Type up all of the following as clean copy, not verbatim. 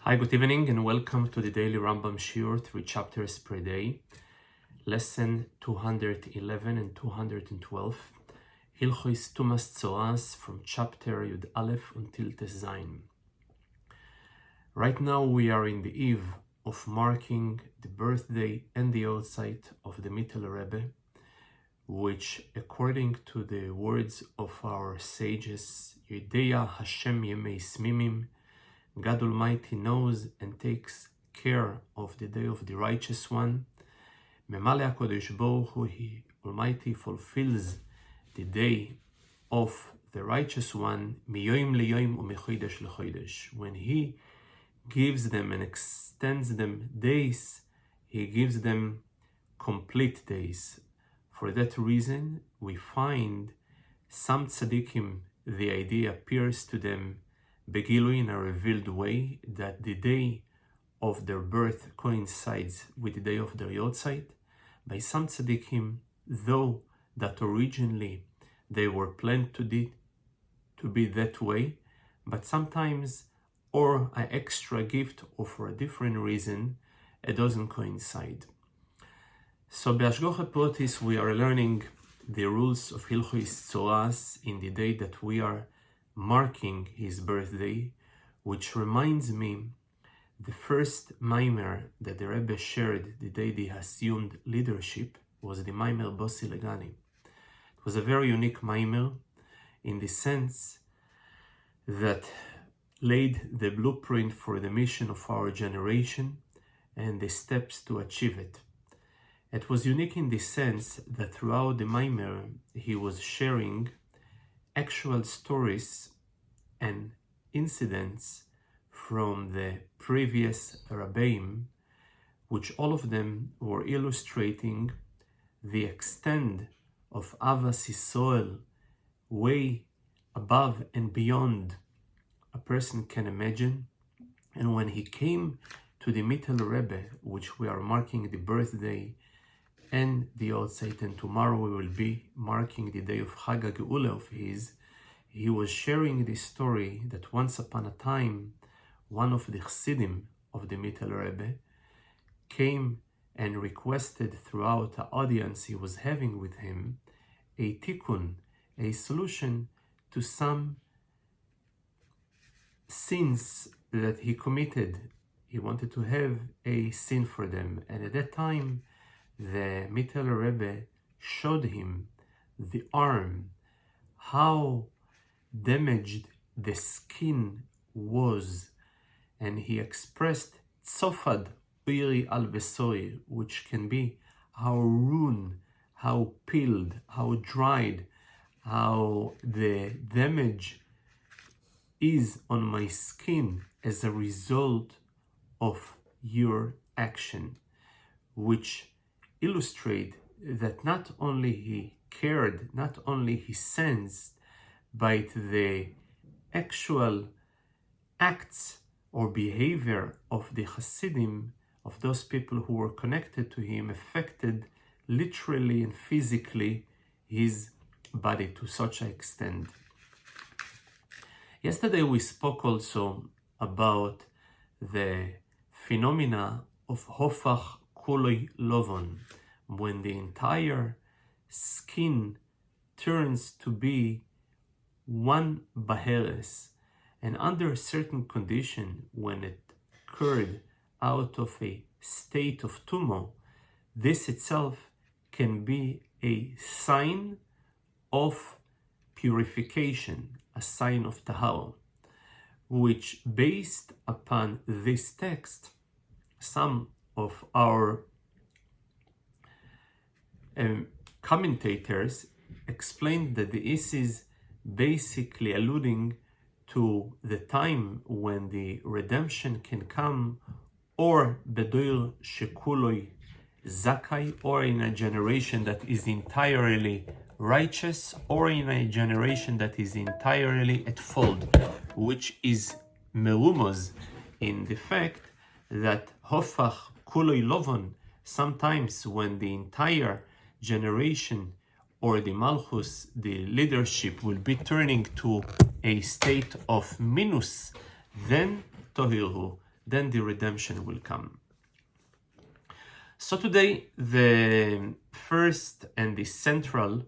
Hi, good evening, and welcome to the daily Rambam Shiur, 3 chapters per day, lesson 211 and 212, Hilchos Tum'at from chapter Yud Aleph until Tes Zayin. Right now we are in the eve of marking the birthday and the yahrzeit of the Mittel Rebbe, which, according to the words of our sages, Yedea Hashem Yemei Smimim, God Almighty knows and takes care of the day of the righteous one. Memale HaKodesh Baruch Hu, He Almighty fulfills the day of the righteous one, miyoim liyoim umechodesh lechodesh. When He gives them and extends them days, He gives them complete days. For that reason, we find some tzaddikim, the idea appears to them begilui, in a revealed way, that the day of their birth coincides with the day of their yahrzeit. By some tzaddikim, though that originally they were planned to be that way, but sometimes, or an extra gift, or for a different reason, it doesn't coincide. So, Be'ashgocha Potis, we are learning the rules of Hilchos Tzara'at in the day that we are marking his birthday, which reminds me the first mimer that the Rebbe shared the day he assumed leadership was the mimer Bossi Legani. It was a very unique mimer in the sense that laid the blueprint for the mission of our generation and the steps to achieve it. It was unique in the sense that throughout the mimer he was sharing actual stories and incidents from the previous Rabbeim, which all of them were illustrating the extent of Avas Yisrael way above and beyond a person can imagine. And when he came to the Mittel Rebbe, which we are marking the birthday and the yahrzeit, and tomorrow we will be marking the day of Chag HaGeula of his, he was sharing this story that once upon a time, one of the chassidim of the Mittel Rebbe came and requested throughout the audience he was having with him a tikkun, a solution to some sins that he committed. He wanted to have a sin for them, and at that time the Mittel Rebbe showed him the arm, how damaged the skin was, and he expressed tzofad uiri al besori, which can be how ruined, how peeled, how dried, how the damage is on my skin as a result of your action, which illustrate that not only he cared, not only he sensed, but the actual acts or behavior of the Hasidim, of those people who were connected to him, affected literally and physically his body to such an extent. Yesterday we spoke also about the phenomena of Hofach Kuloi Lovon, when the entire skin turns to be one baheres, and under a certain condition, when it occurred out of a state of tummo, this itself can be a sign of purification, a sign of tahara, which, based upon this text, some of our commentators explained that this is basically alluding to the time when the redemption can come, or bedoir shekuloi zakai, or in a generation that is entirely righteous, or in a generation that is entirely at fault, which is merumos in the fact that hofach kuloi lovon, sometimes when the entire generation or the malchus, the leadership, will be turning to a state of minus, then tohirhu, then the redemption will come. So today, the first and the central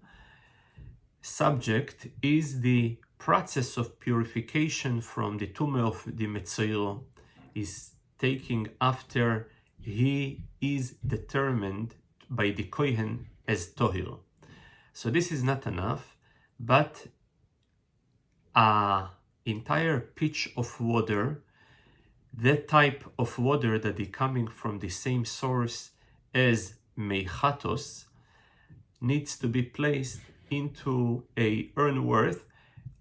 subject is the process of purification from the Tum'at of the Metzora is taking after he is determined by the Kohen as Tohir. So this is not enough, but an entire pitch of water, that type of water that is coming from the same source as Meichatos, needs to be placed into a earthenware,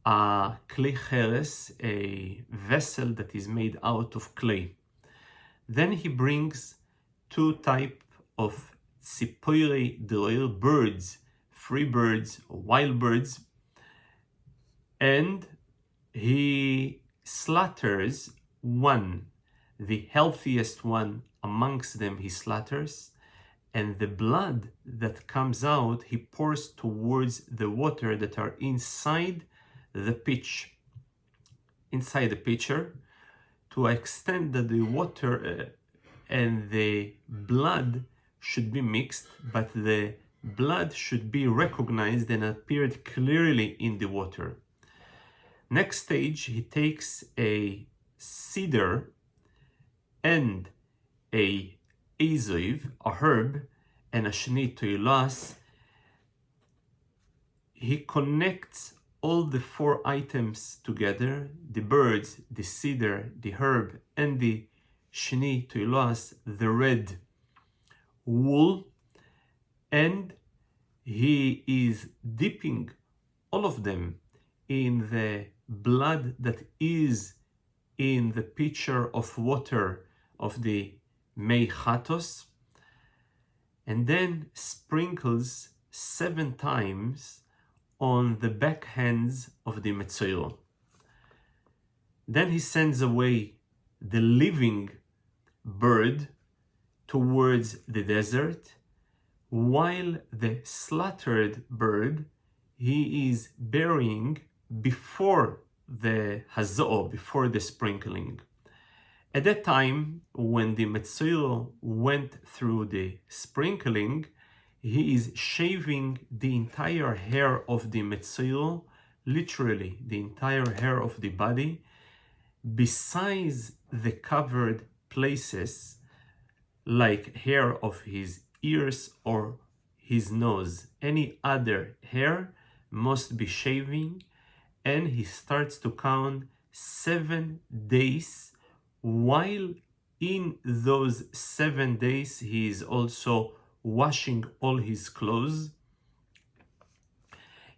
a clay cheres, a vessel that is made out of clay. Then he brings two type of tzipoirei d'orer, birds, free birds, wild birds, and he slaughters one, the healthiest one amongst them he slaughters, and the blood that comes out he pours towards the water that are inside the pitcher, to extend that the water and the blood should be mixed, but the blood should be recognized and appeared clearly in the water. Next stage, he takes a cedar and a aziv, a herb, and a shnei toilas. He connects all the four items together, the birds, the cedar, the herb, and the shnei toilas, the red wool, and he is dipping all of them in the blood that is in the pitcher of water of the Meichatos, and then sprinkles 7 times on the backhands of the Metzora. Then he sends away the living bird towards the desert, while the slaughtered bird he is burying before the hazoah, before the sprinkling. At that time, when the Metzora went through the sprinkling, he is shaving the entire hair of the Metzora, literally the entire hair of the body, besides the covered places like hair of his ears or his nose. Any other hair must be shaving, and he starts to count 7 days, while in those 7 days he is also washing all his clothes.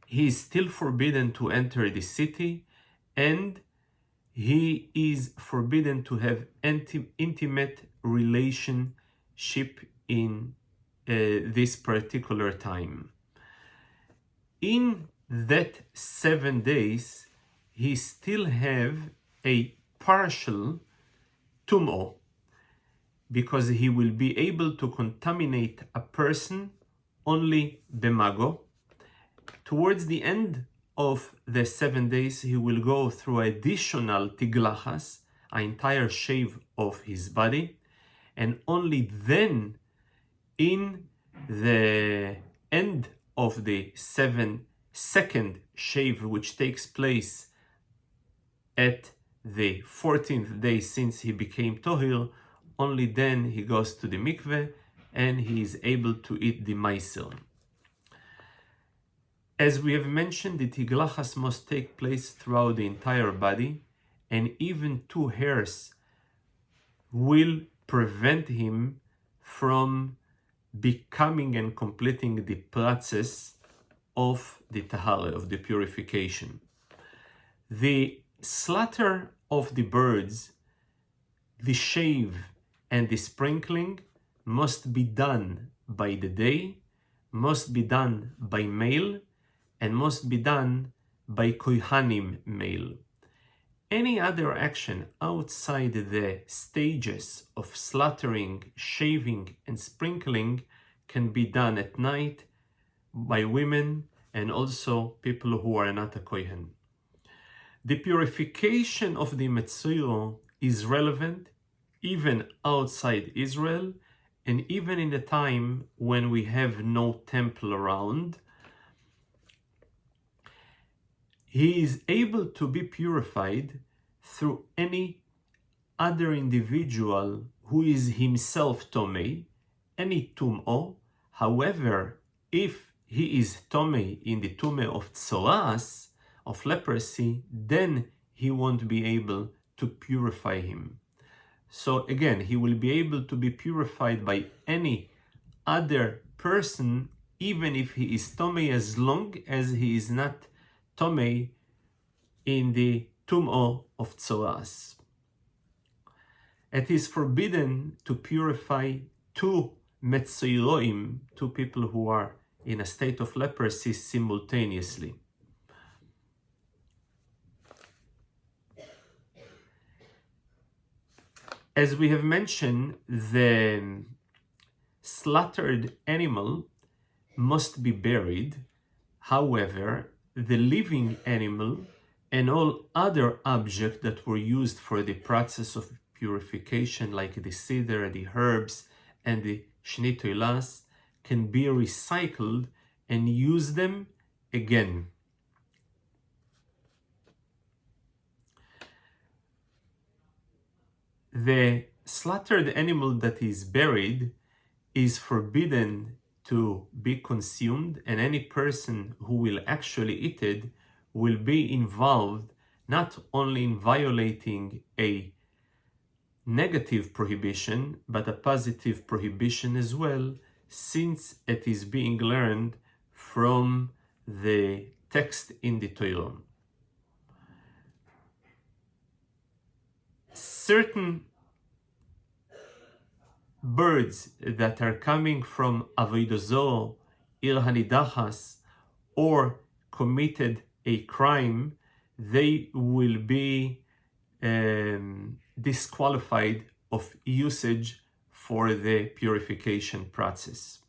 He is still forbidden to enter the city, and he is forbidden to have intimate relationship in this particular time. In that 7 days, he still have a partial Tum'at, because he will be able to contaminate a person only b'mago. Towards the end of the 7 days, he will go through additional tiglachas, an entire shave of his body, and only then, in the end of the 2nd shave, which takes place at the 14th day since he became Tohir, only then he goes to the mikveh and he is able to eat the meiser. As we have mentioned, the tiglachas must take place throughout the entire body, and even 2 hairs will prevent him from becoming and completing the process of the tahara, of the purification. The slaughter of the birds, the shave, and the sprinkling must be done by the day, must be done by male, and must be done by kohanim male. Any other action outside the stages of slaughtering, shaving, and sprinkling can be done at night by women and also people who are not a kohen. The purification of the Metzora is relevant even outside Israel, and even in the time when we have no temple around, he is able to be purified through any other individual who is himself Tomei, any Tum'o. However, if he is Tomei in the Tum'ah of Tzara'at, of leprosy, then he won't be able to purify him. So again, he will be able to be purified by any other person, even if he is Tomei, as long as he is not Tomei in the Tum'ah of Tzara'at. It is forbidden to purify two Metzoiroim, two people who are in a state of leprosy simultaneously. As we have mentioned, the slaughtered animal must be buried. However, the living animal and all other objects that were used for the process of purification, like the cedar, the herbs, and the shnitoilas, can be recycled and use them again. The slaughtered animal that is buried is forbidden to be consumed, and any person who will actually eat it will be involved not only in violating a negative prohibition, but a positive prohibition as well, since it is being learned from the text in the Torah. Certain birds that are coming from Avodah Zarah, Ir Hanidachas, or committed a crime, they will be disqualified of usage for the purification process.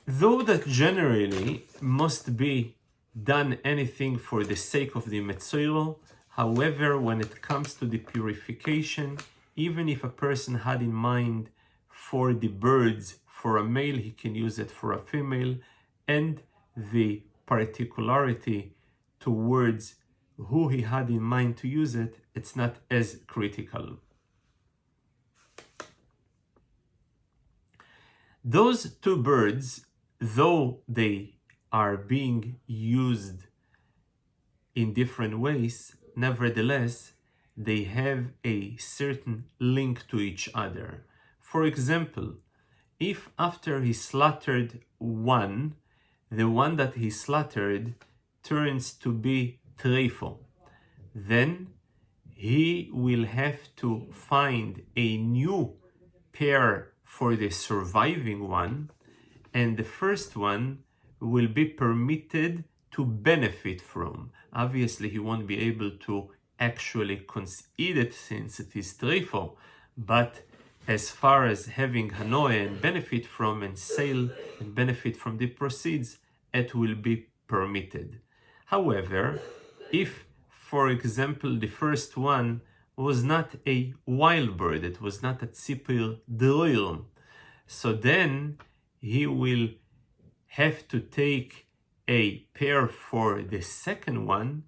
Though that generally must be done anything for the sake of the Metzoiro, however, when it comes to the purification, even if a person had in mind for the birds for a male, he can use it for a female, and the particularity towards who he had in mind to use it, it's not as critical. Those two birds, though they are being used in different ways, nevertheless, they have a certain link to each other. For example, if after he slaughtered one, the one that he slaughtered turns to be treifo, then he will have to find a new pair for the surviving one, and the first one will be permitted to benefit from. Obviously, he won't be able to actually eat it since it is treifo, but as far as having hanoah and benefit from and sale and benefit from the proceeds, it will be permitted. However, if, for example, the first one was not a wild bird, it was not a tzipir d'roirum, so then he will have to take a pair for the second one,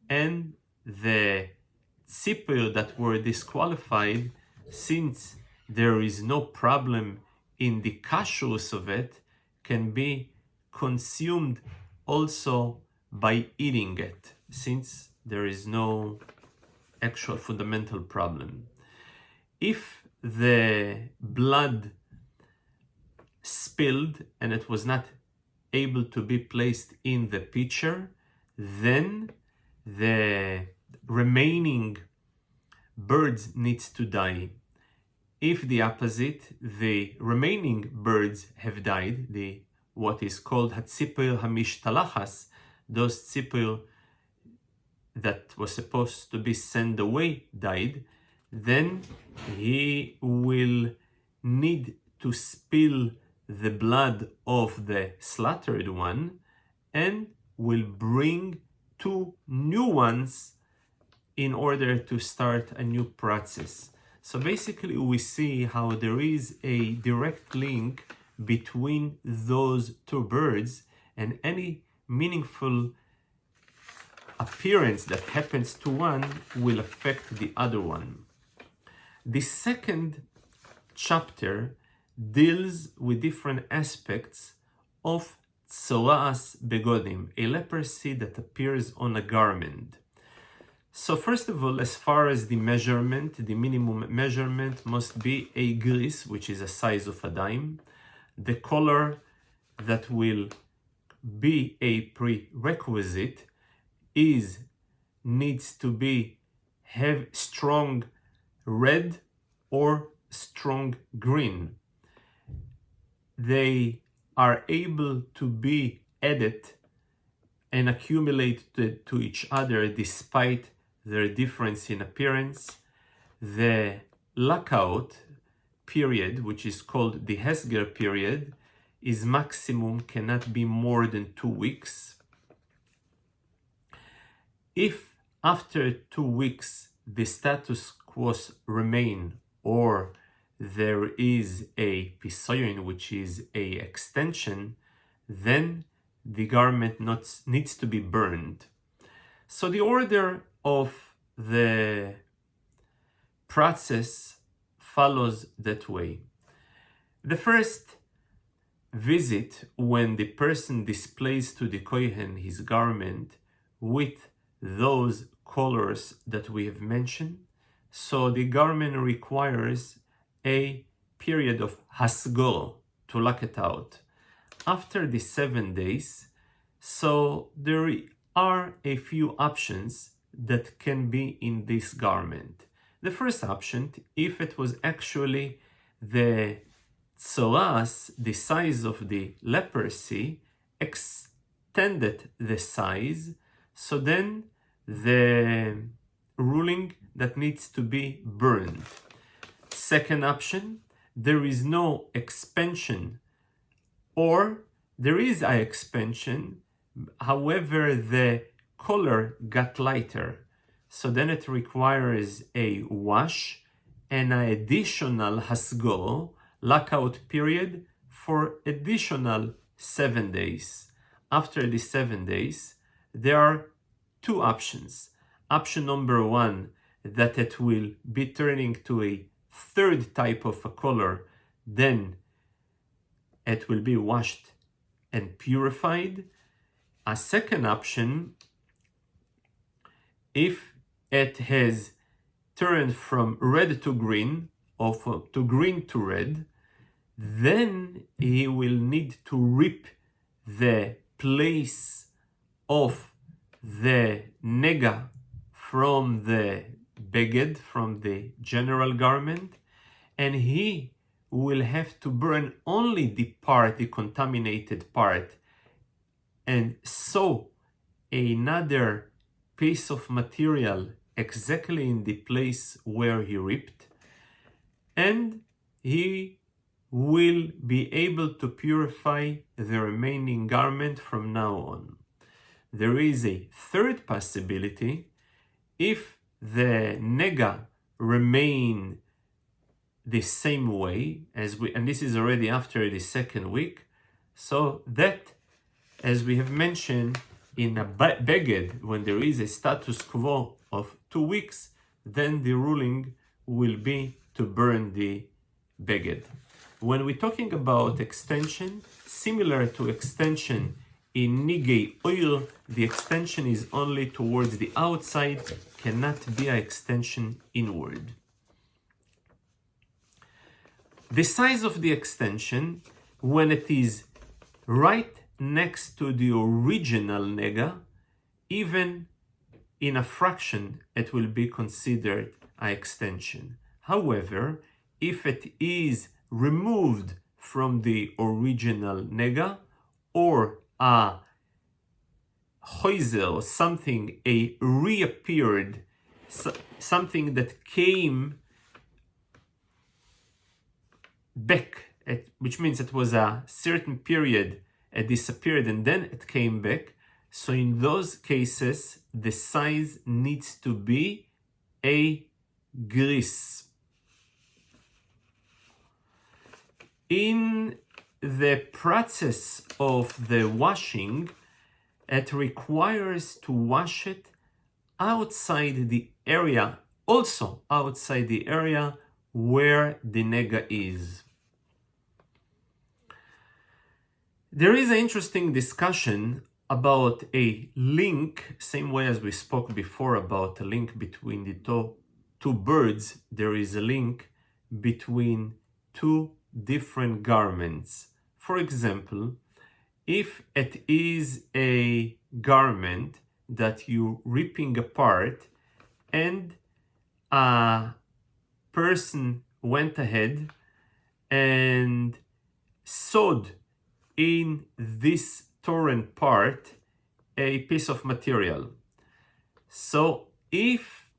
and the tzipir that were disqualified, since there is no problem in the kashrus of it, can be consumed also by eating it, since there is no actual fundamental problem. If the blood spilled and it was not able to be placed in the pitcher, then the remaining birds needs to die. If the opposite, the remaining birds have died, the what is called hatzipir hamishtalachas, those tzipir that was supposed to be sent away died, then he will need to spill the blood of the slaughtered one and will bring two new ones in order to start a new process. So basically we see how there is a direct link between those two birds, and any meaningful appearance that happens to one will affect the other one. The second chapter deals with different aspects of Tzara'at begodim, a leprosy that appears on a garment. So first of all, as far as the measurement, the minimum measurement must be a gris, which is a size of a dime. The color that will be a prerequisite needs to have strong red or strong green. They are able to be added and accumulated to each other despite their difference in appearance. The lockout period, which is called the Hesger period, is maximum, cannot be more than 2 weeks. If after 2 weeks the status quo remain, or there is a pisoyon, which is a extension, then the garment needs to be burned. So the order of the process follows that way. The first visit, when the person displays to the kohen his garment with those colors that we have mentioned, so the garment requires a period of hasgor to lock it out. After the 7 days, so there are a few options that can be in this garment. The first option, if it was actually the tzara'at, the size of the leprosy, extended the size, so then the ruling that needs to be burned. Second option, there is no expansion, or there is an expansion, however the color got lighter, so then it requires a wash and an additional hasgor, lockout period, for additional 7 days. After the 7 days, there are 2 options. Option number 1, that it will be turning to a third type of a color, then it will be washed and purified. A second option, if it has turned from red to green, or to green to red, then he will need to rip the place of the nega from the beged, from the general garment, and he will have to burn only the part, the contaminated part, and sew another piece of material exactly in the place where he ripped, and he will be able to purify the remaining garment from now on. There is a third possibility. If the nega remain the same way as and this is already after the 2nd week, so that, as we have mentioned, in a beged, when there is a status quo of 2 weeks, then the ruling will be to burn the beged. When we're talking about extension, similar to extension in nigei oil, the extension is only towards the outside, cannot be an extension inward. The size of the extension, when it is right next to the original nega, even in a fraction, it will be considered an extension. However, if it is removed from the original nega, or a choizer, or something, a reappeared, something that came back, which means it was a certain period, it disappeared and then it came back. So in those cases, the size needs to be a grease. In the process of the washing, it requires to wash it outside the area, also outside the area where the nega is. There is an interesting discussion about a link, same way as we spoke before about a link between the two birds. There is a link between two different garments. For example, if it is a garment that you're ripping apart and a person went ahead and sewed in this torn part a piece of material. So if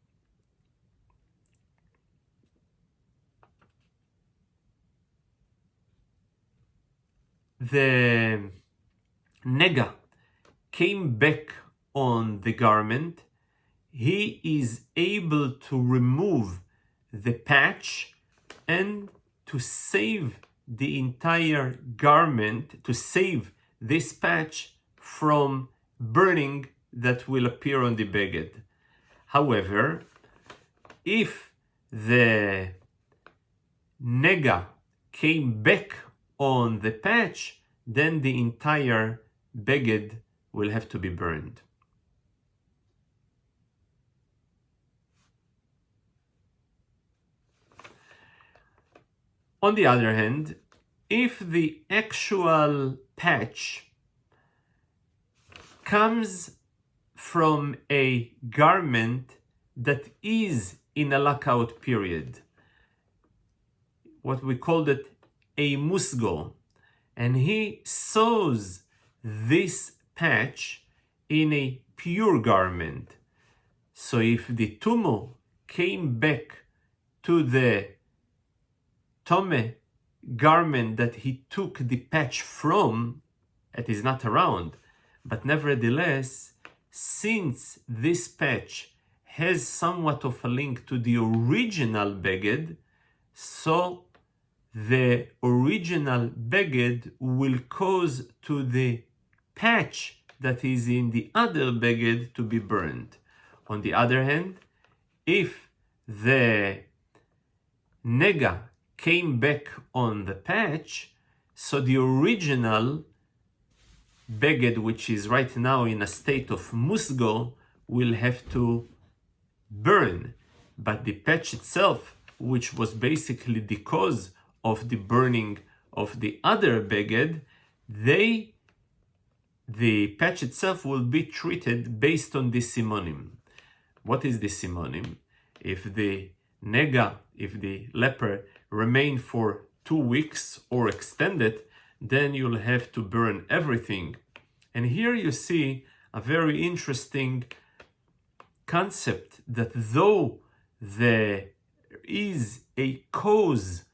the nega came back on the garment, he is able to remove the patch and to save the entire garment, to save this patch from burning that will appear on the beged. However, if the nega came back on the patch, then the entire beged will have to be burned. On the other hand, if the actual patch comes from a garment that is in a lockout period, what we called it a musgo, and he sews this patch in a pure garment. So if the tumo came back to the tome garment that he took the patch from, it is not around, but nevertheless, since this patch has somewhat of a link to the original beged, so the original beged will cause to the patch that is in the other beged to be burned. On the other hand, if the nega came back on the patch, so the original beged, which is right now in a state of musgo, will have to burn. But the patch itself, which was basically the cause of the burning of the other beged, the patch itself will be treated based on the simonim. What is the simonim? If the nega, if the leper remain for 2 weeks or extended, then you'll have to burn everything. And here you see a very interesting concept that though there is a cause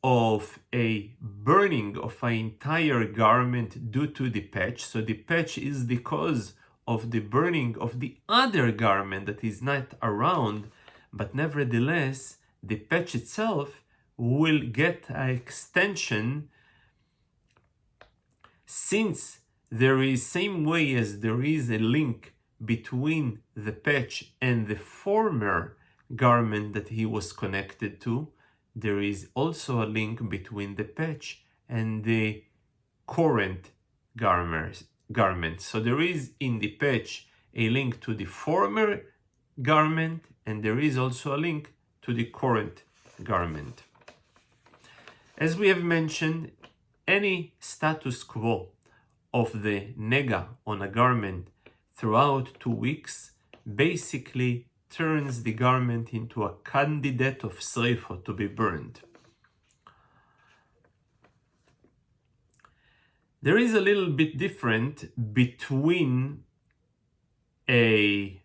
of a burning of an entire garment due to the patch, so the patch is the cause of the burning of the other garment that is not around, but nevertheless the patch itself will get an extension, since there is same way as there is a link between the patch and the former garment that he was connected to, there is also a link between the patch and the current garment. So there is in the patch a link to the former garment, and there is also a link to the current garment. As we have mentioned, any status quo of the nega on a garment throughout 2 weeks basically turns the garment into a candidate of sreifo, to be burned. There is a little bit different between a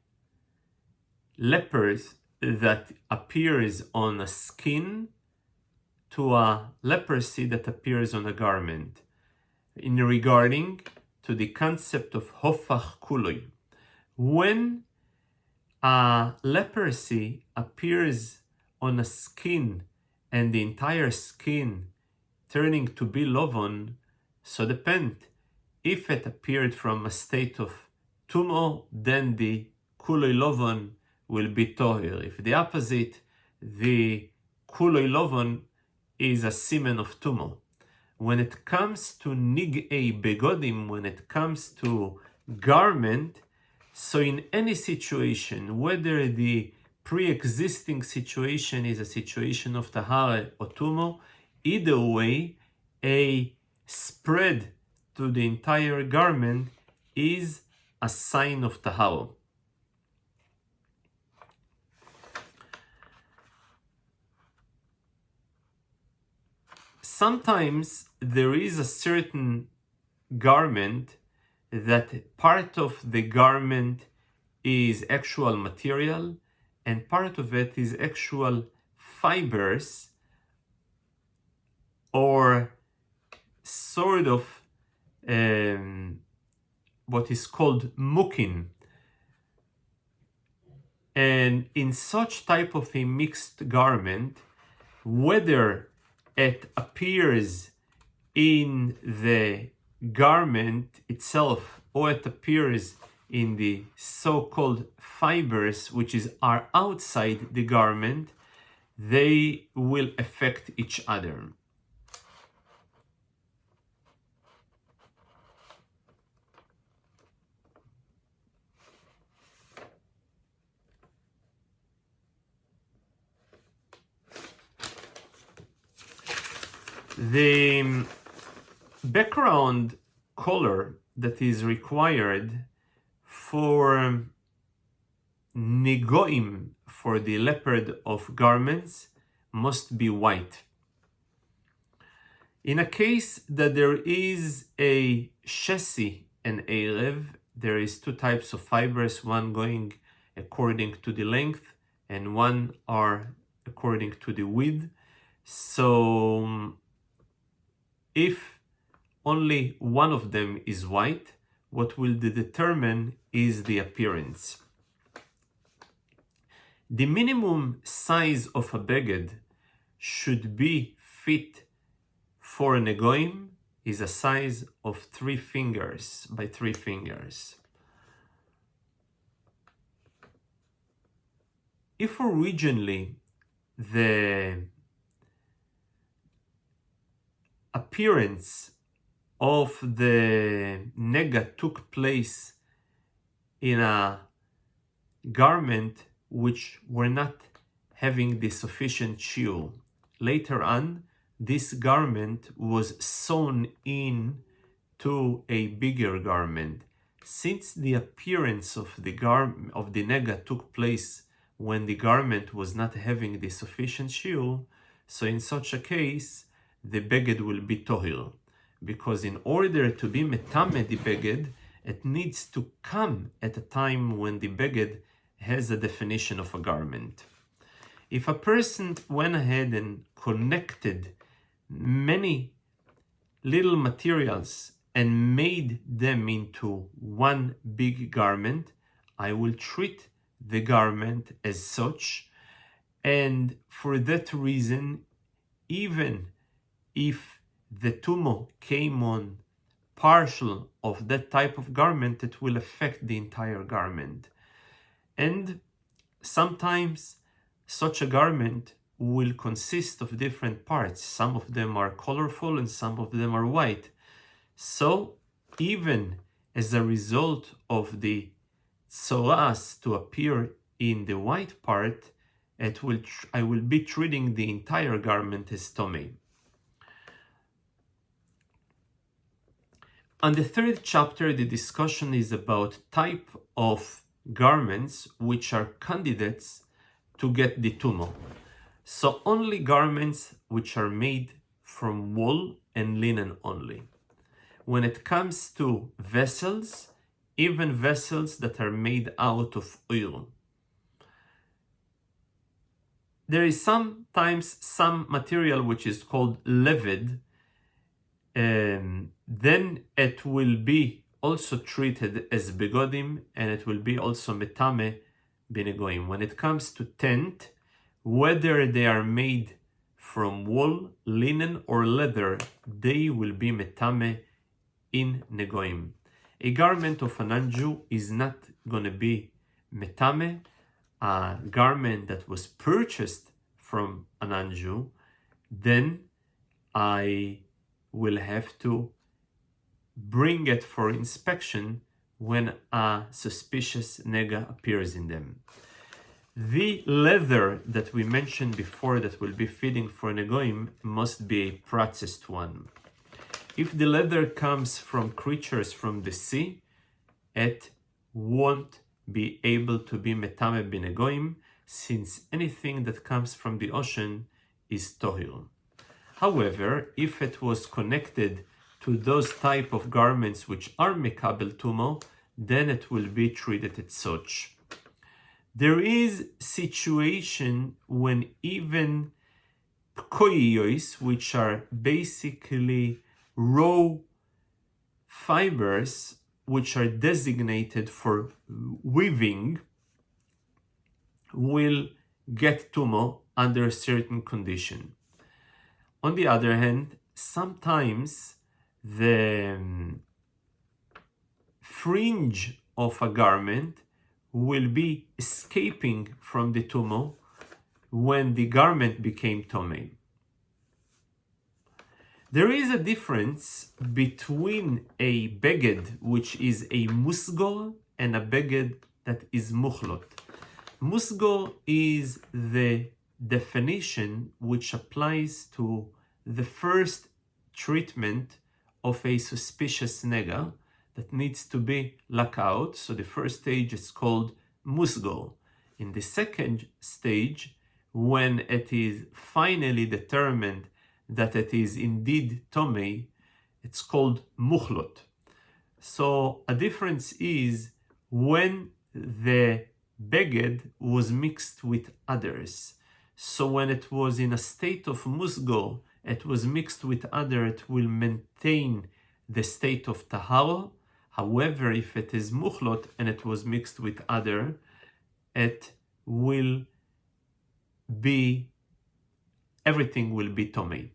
leper that appears on a skin to a leprosy that appears on a garment in regarding to the concept of hofach kuloi. When leprosy appears on a skin and the entire skin turning to be lovon, so depend. If it appeared from a state of tumo, then the kuloi lovon will be tohir. If the opposite, the kuloi lovon is a semen of tumo. When it comes to nig'ei begodim, when it comes to garment, so in any situation, whether the pre-existing situation is a situation of tahara or tumo, either way, a spread to the entire garment is a sign of tahara. Sometimes there is a certain garment that part of the garment is actual material and part of it is actual fibers or sort of what is called mukin. And in such type of a mixed garment, whether it appears in the garment itself or it appears in the so-called fibers which are outside the garment, they will affect each other. The background color that is required for nigoim, for the leopard of garments, must be white. In a case that there is a shesi and erev, there is two types of fibers, one going according to the length and one are according to the width. So if only one of them is white, what will determine is the appearance. The minimum size of a beged should be fit for a negoim is a size of 3 fingers by 3 fingers. If originally the appearance of the nega took place in a garment which were not having the sufficient shiur, later on this garment was sewn in to a bigger garment. Since the appearance of the nega took place when the garment was not having the sufficient shiur, so in such a case the beged will be tohir, because in order to be metame the beged, it needs to come at a time when the beged has a definition of a garment. If a person went ahead and connected many little materials and made them into one big garment, I will treat the garment as such, and for that reason, even if the tumo came on partial of that type of garment, it will affect the entire garment. And sometimes such a garment will consist of different parts. Some of them are colorful and some of them are white. So even as a result of the Tzara'at to appear in the white part, I will be treating the entire garment as tomei. On the 3rd chapter, the discussion is about type of garments which are candidates to get the tumo. So only garments which are made from wool and linen only. When it comes to vessels, even vessels that are made out of oil. There is sometimes some material which is called levid, then it will be also treated as begodim and it will be also metame b'negoim. When it comes to tent, whether they are made from wool, linen, or leather, they will be metame in negoim. A garment of an anju is not going to be metame. A garment that was purchased from an anju, then I will have to bring it for inspection when a suspicious nega appears in them. The leather that we mentioned before that will be fitting for negoim must be a processed one. If the leather comes from creatures from the sea, it won't be able to be metame b'negoim, since anything that comes from the ocean is tohil. However, if it was connected to those type of garments which are mekabel tumo, then it will be treated as such. There is situation when even pkoiyos, which are basically raw fibers which are designated for weaving, will get tumo under a certain condition. On the other hand, sometimes the fringe of a garment will be escaping from the tumo when the garment became tomei. There is a difference between a beged which is a musgol and a beged that is muchlot. Musgol is the definition which applies to the first treatment of a suspicious nega that needs to be lak out. So the first stage is called musgol. In the second stage, when it is finally determined that it is indeed tomei, it's called muchlot. So a difference is when the beged was mixed with others. So when it was in a state of musgol, it was mixed with other, it will maintain the state of tahara. However, if it is muchlot and it was mixed with other, it will be, everything will be tomei.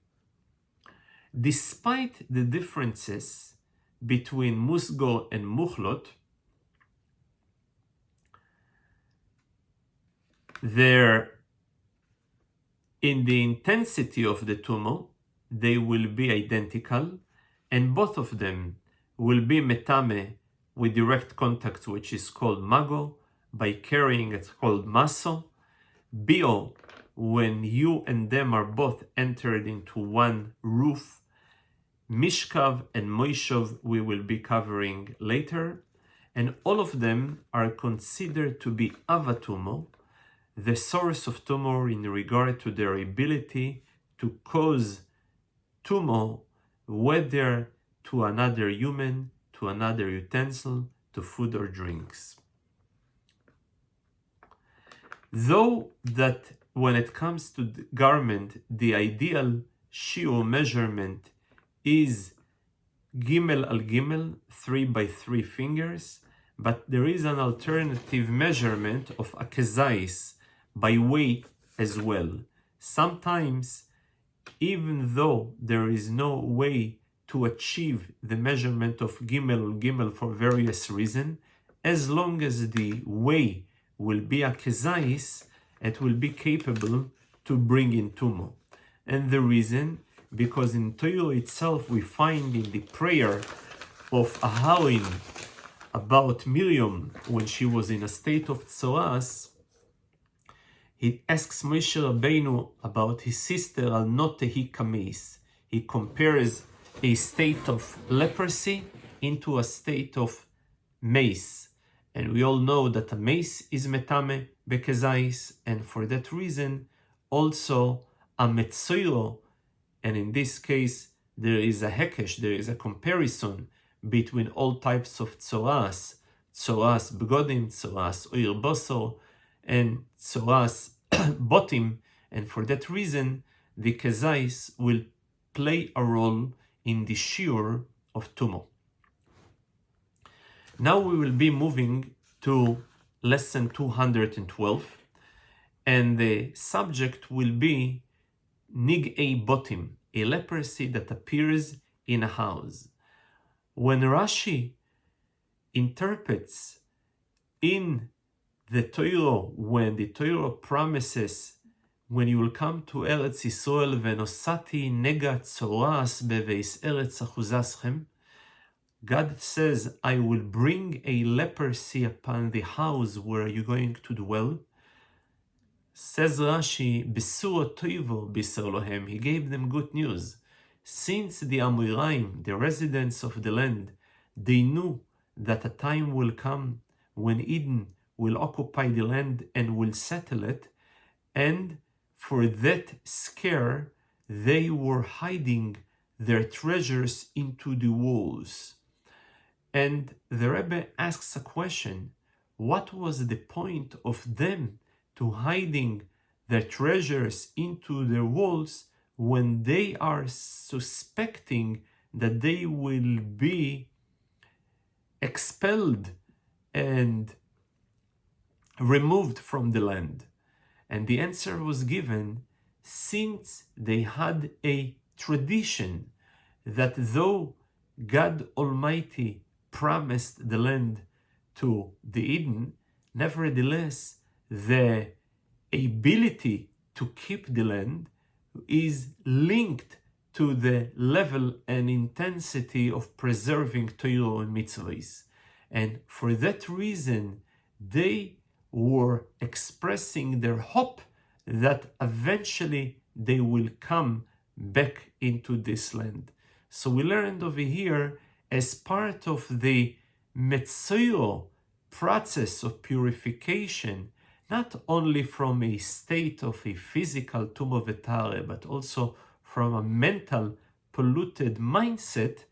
Despite the differences between musgol and muchlot, in the intensity of the tumo, they will be identical, and both of them will be metame with direct contact, which is called mago. By carrying, it's called maso. Bio, when you and them are both entered into one roof. Mishkav and Moishov we will be covering later, and all of them are considered to be avatumo, the source of tumo in regard to their ability to cause tumo, whether to another human, to another utensil, to food or drinks. Though that when it comes to the garment, the ideal shiur measurement is gimel al gimel, 3 by 3 fingers, but there is an alternative measurement of a kezais by weight as well. Sometimes, even though there is no way to achieve the measurement of gimel al gimel for various reasons, as long as the way will be a kezais, it will be capable to bring in tumo. And the reason, because in Torah itself we find in the prayer of Aharon about Miriam when she was in a state of Tzara'at, he asks Moshe Rabbeinu about his sister al notehi kameis. He compares a state of leprosy into a state of mace. And we all know that a mace is metame bekezais, and for that reason also a metzoiro. And in this case, there is a hekesh, there is a comparison between all types of tzoras, tzoras begodim, tzoras oir bosor, and tzoras botim. And for that reason, the kezais will play a role in the shiur of tumo. Now we will be moving to lesson 212, and the subject will be Nig'ei Botim, a leprosy that appears in a house. When Rashi interprets in the Torah, when the Torah promises, when you will come to Eretz Yisrael, venosati nega tzoras beveis Eretz achuzaschem, God says, I will bring a leprosy upon the house where you're going to dwell. Says Rashi, Besura toivo biser he gave them good news. Since the Amoraim, the residents of the land, they knew that a time will come when Eden will occupy the land and will settle it, and for that scare, they were hiding their treasures into the walls. And the Rebbe asks a question, what was the point of them to hiding their treasures into their walls when they are suspecting that they will be expelled and removed from the land? And the answer was given, since they had a tradition that though God Almighty promised the land to the Eden, nevertheless, the ability to keep the land is linked to the level and intensity of preserving Torah and mitzvahs. And for that reason, they were expressing their hope that eventually they will come back into this land. So we learned over here, as part of the Metzora process of purification, not only from a state of a physical Tum'at, but also from a mental polluted mindset,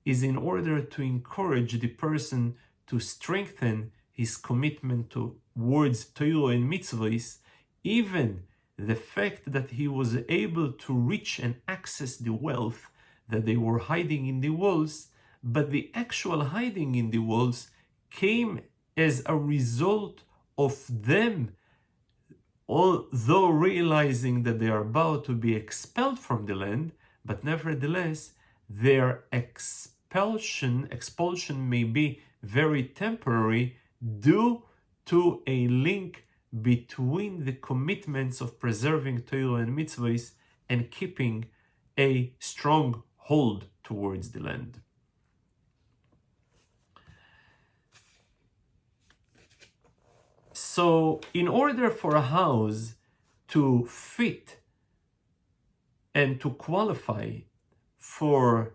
is in order to encourage the person to strengthen his commitment towards Torah and mitzvahs. Even the fact that he was able to reach and access the wealth that they were hiding in the walls, but the actual hiding in the walls came as a result of them, although realizing that they are about to be expelled from the land, but nevertheless, their expulsion may be very temporary due to a link between the commitments of preserving Torah and mitzvahs and keeping a strong hold towards the land. So, in order for a house to fit and to qualify for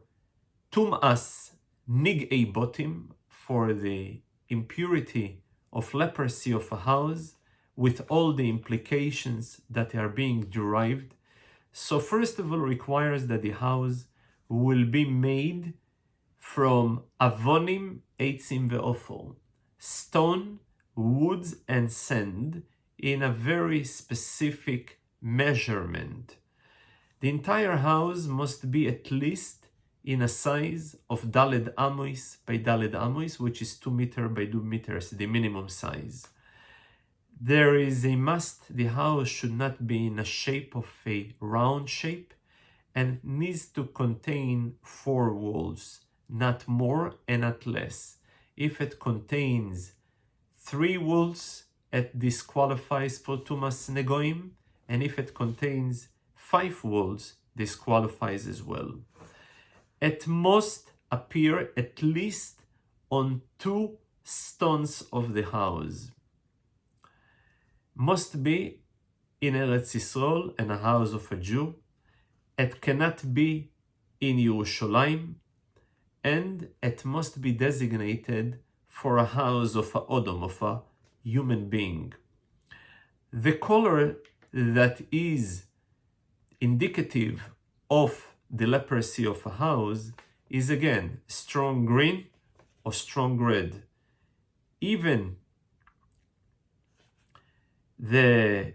Tum'as Nig'ei Botim, for the impurity of leprosy of a house, with all the implications that are being derived, so first of all requires that the house will be made from avonim, eitzim ve'ofor, stone, woods and sand, in a very specific measurement. The entire house must be at least in a size of Daled Amos by Daled Amos, which is 2 meters by 2 meters, the minimum size. There is a must, the house should not be in a shape of a round shape, and needs to contain 4 walls, not more and not less. If it contains 3 walls, it disqualifies for Tumas Negoim, and if it contains 5 walls, disqualifies as well. It must appear at least on 2 stones of the house. Must be in Eretz Yisrael and a house of a Jew. It cannot be in Yerushalayim, and it must be designated for a house of a Odom, of a human being. The color that is indicative of the leprosy of a house is again strong green or strong red. Even the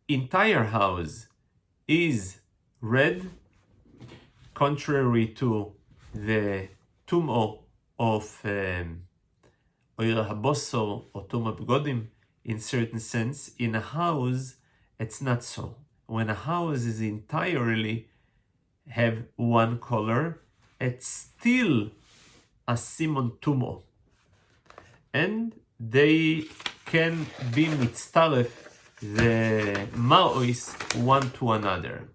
entire house is red, contrary to the Tum'at of oil habosor, or Tum'at Godim, in certain sense. In a house, it's not so. When a house is entirely have one color, it's still a simon tumo, and they can be mitztaref the ma'ois one to another.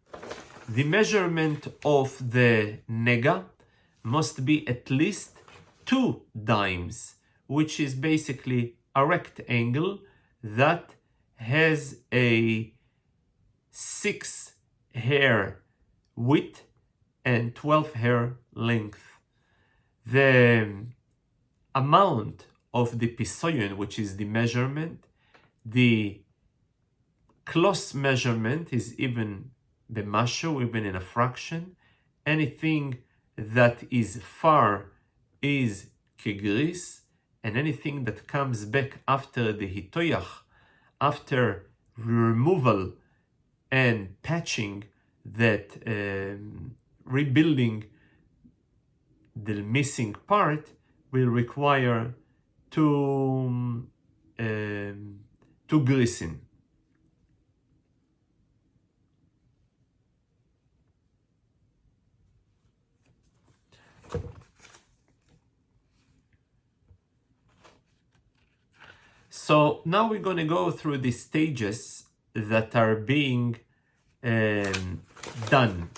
The measurement of the nega must be at least 2 dimes, which is basically a rectangle that has a 6 hair width and 12 hair length. The amount of the pisoyon, which is the measurement, the close measurement is even b'mashu, even in a fraction. Anything that is far is kegris, and anything that comes back after the hitoyach, after removal and patching, that rebuilding the missing part, will require two grisin. So now we're going to go through the stages that are being done.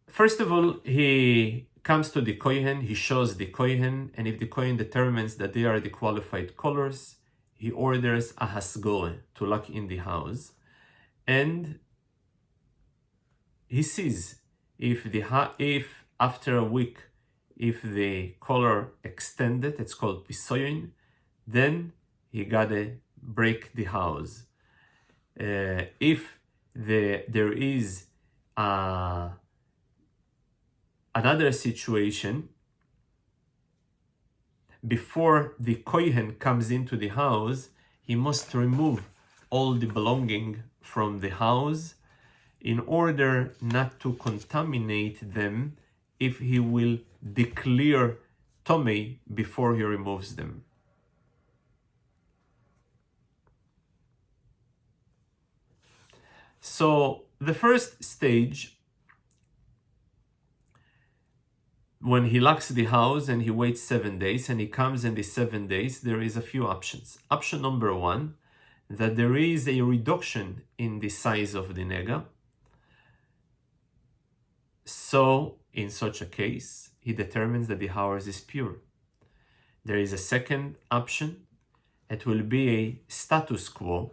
First of all, he comes to the kohen, he shows the kohen, and if the kohen determines that they are the qualified colors, he orders a hasgoe to lock in the house, and he sees if after a week, if the color extended, it's called pisoyon, then he gotta break the house. If there is another situation, before the kohen comes into the house, he must remove all the belonging from the house in order not to contaminate them if he will declare Tomei before he removes them. So the first stage, when he locks the house and he waits 7 days and he comes in the 7 days, there is a few options. Option number 1, that there is a reduction in the size of the nega. So in such a case, he determines that the house is pure. There is a second option. It will be a status quo.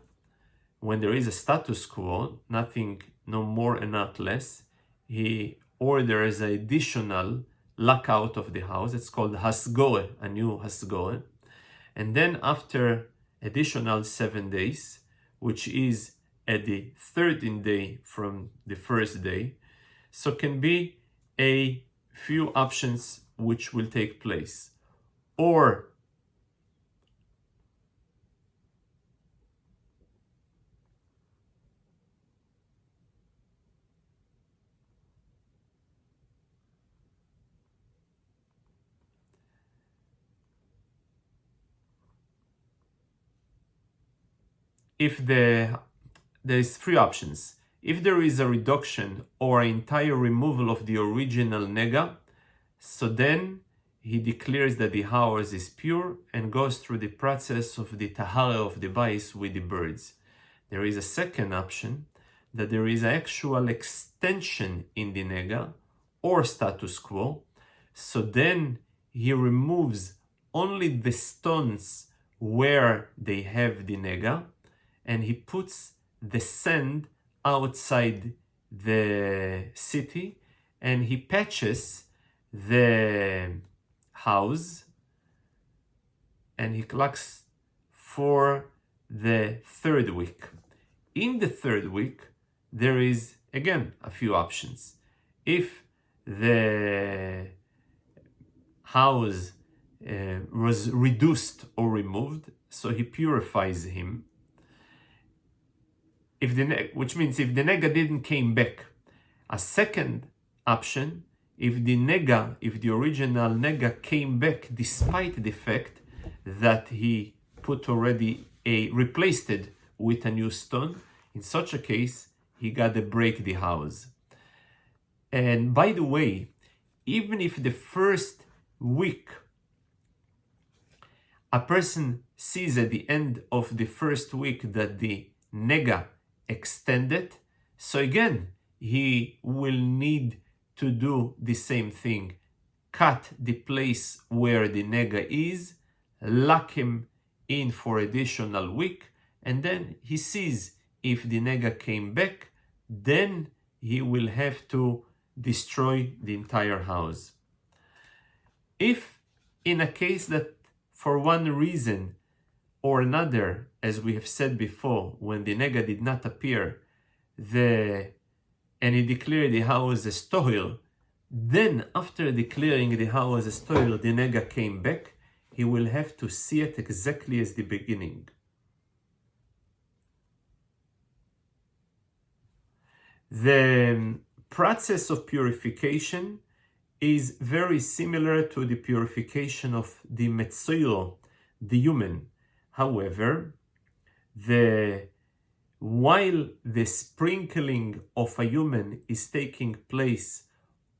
When there is a status quo, nothing, no more and not less, he orders an additional lockout of the house. It's called hasgoe, a new hasgoe. And then after additional 7 days, which is at the 13th day from the first day, so can be a few options which will take place. Or if there is 3 options. If there is a reduction or entire removal of the original nega, so then he declares that the house is pure and goes through the process of the tahara of the bais with the birds. There is a second option, that there is actual extension in the nega or status quo, so then he removes only the stones where they have the nega, and he puts the sand outside the city, and he patches the house, and he collects for the 3rd week. In the 3rd week, there is again a few options. If the house was reduced or removed, so he purifies him. Which means if the nega didn't came back. A second option if the original nega came back despite the fact that he replaced it with a new stone, in such a case, he got to break the house. And by the way, even if the first week a person sees at the end of the first week that the nega extended, so again, he will need to do the same thing. Cut the place where the nega is, lock him in for additional week, and then he sees if the nega came back, then he will have to destroy the entire house. If in a case that for one reason or another, as we have said before, when the nega did not appear, and he declared the house as tohil, then after declaring the house as tohil, the nega came back, he will have to see it exactly as the beginning. The process of purification is very similar to the purification of the Metzoilo, the human. However, while the sprinkling of a human is taking place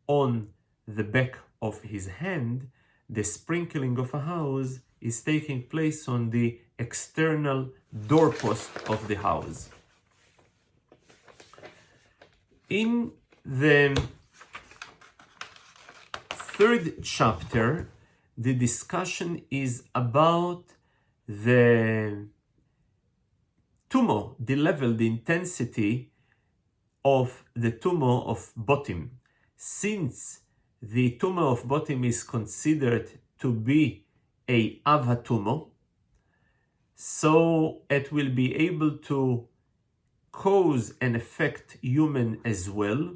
on the back of his hand, the sprinkling of a house is taking place on the external doorpost of the house. In the third chapter, the discussion is about the tum'ah, the level, the intensity of the tum'ah of botim. Since the tum'ah of botim is considered to be a ava tum'ah, so it will be able to cause and affect human as well,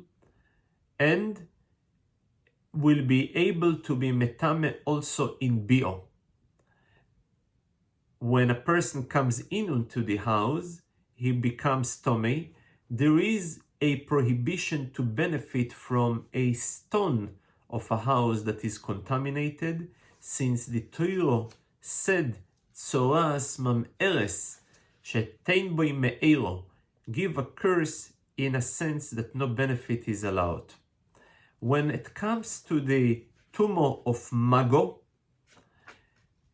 and will be able to be metame also in bio. When a person comes into the house, he becomes tomei. There is a prohibition to benefit from a stone of a house that is contaminated, since the Torah said, Tzara'at mam'eres, shetein boi me'ero, give a curse in a sense that no benefit is allowed. When it comes to the tum'ah of mago,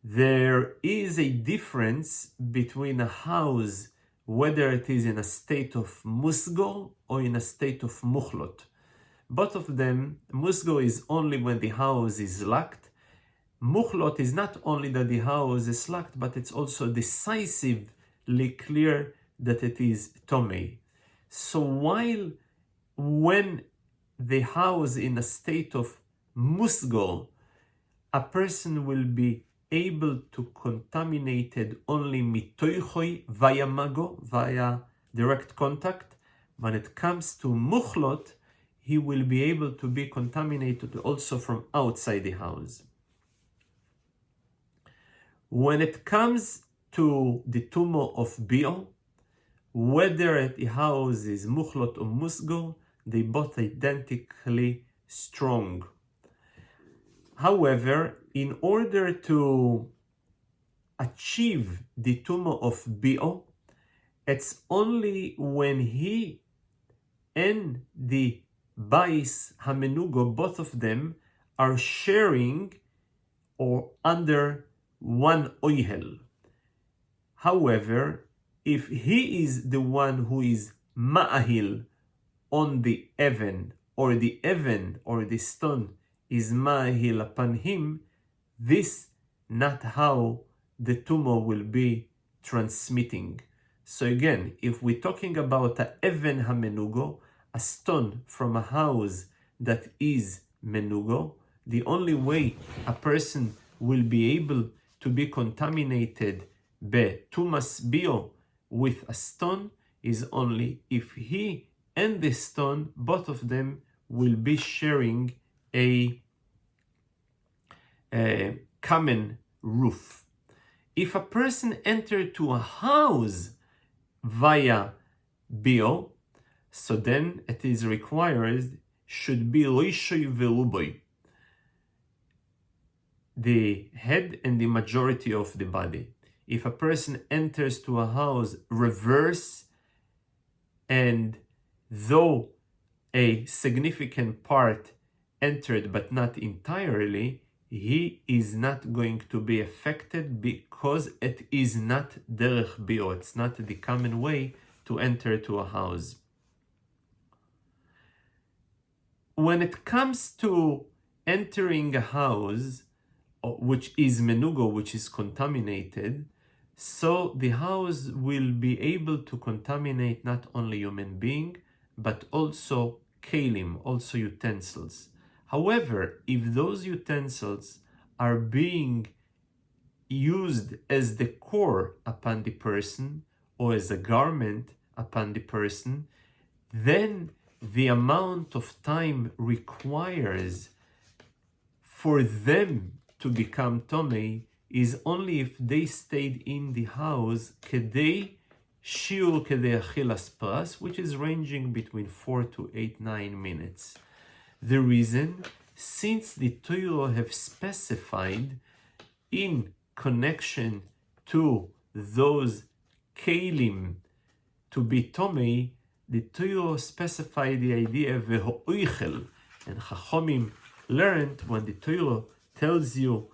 there is a difference between a house, whether it is in a state of musgo or in a state of muchlot. Both of them, musgo is only when the house is locked. Muchlot is not only that the house is locked, but it's also decisively clear that it is tomei. So while when the house in a state of musgo, a person will be able to contaminate it only mitoichoi via mago, via direct contact. When it comes to muchlot, he will be able to be contaminated also from outside the house. When it comes to the tum'ah of bio, whether the house is muchlot or musgo, they both identically strong. However, in order to achieve the tum'ah of bio, it's only when he and the bais hamenugo, both of them, are sharing or under one oihel. However, if he is the one who is ma'ahil on the even, or the even or the stone is ma'ahil upon him, this not how the tum'ah will be transmitting. So again, if we're talking about a even hamenugo, a stone from a house that is menugo, the only way a person will be able to be contaminated be tumas bio with a stone is only if he and the stone, both of them, will be sharing a common roof. If a person entered to a house via bio, so then it is required should be roishoy veruboy, the head and the majority of the body. If a person enters to a house reverse, and though a significant part entered but not entirely, he is not going to be affected because it is not derech bio, it's not the common way to enter to a house. When it comes to entering a house which is menugo, which is contaminated, so the house will be able to contaminate not only human being, but also kelim, also utensils. However, if those utensils are being used as the core upon the person or as a garment upon the person, then the amount of time requires for them to become tomei is only if they stayed in the house kedei shiur kedei achilas pras, which is ranging between 4 to 9 minutes. The reason, since the Torah have specified in connection to those kelim to be tomei, the Torah specified the idea of ve'oichel, and Chachomim learned when the Torah tells you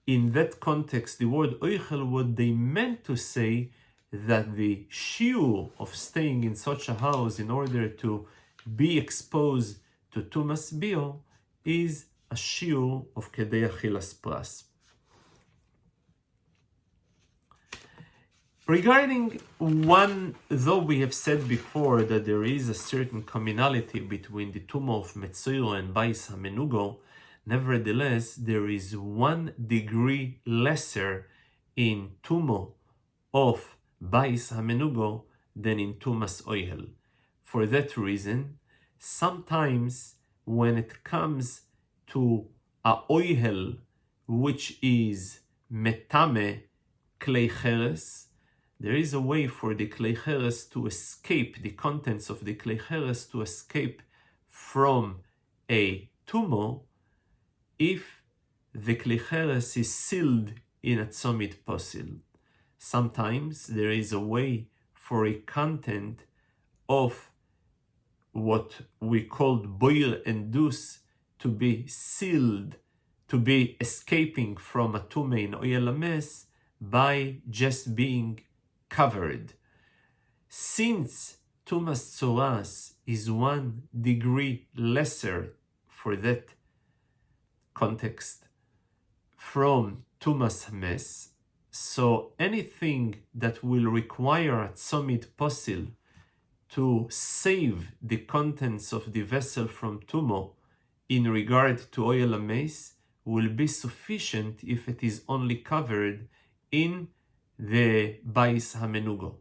in that context the word oichel, what they meant to say that the shiur of staying in such a house in order to be exposed to tumas bio is a shiur of kedei achilas pras. Regarding one, though we have said before that there is a certain commonality between the tumah of Metzora and Bais HaMenugo, nevertheless, there is 1 degree lesser in tumah of Bais HaMenugo than in tumas oihel. For that reason, sometimes when it comes to a oihel which is metame klei cheres, there is a way for the klei cheres to escape, the contents of the klei cheres to escape from a tumah if the klei cheres is sealed in a tzomid posil. Sometimes there is a way for a content of what we called boir and dus to be sealed, to be escaping from a tumah in oyel hames by just being covered. Since tumas tzoras is 1 degree lesser for that context from tumas hames, so anything that will require a tzomid posil to save the contents of the vessel from tumah in regard to oyel hames will be sufficient if it is only covered in the Bais HaMenugo.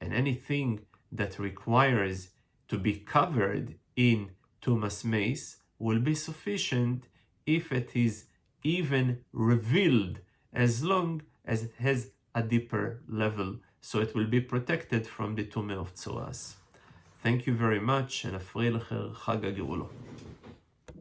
And anything that requires to be covered in tumas meis will be sufficient if it is even revealed, as long as it has a deeper level, so it will be protected from the tumah of tzoras. Thank you very much, and Afriel Chag HaGeulah.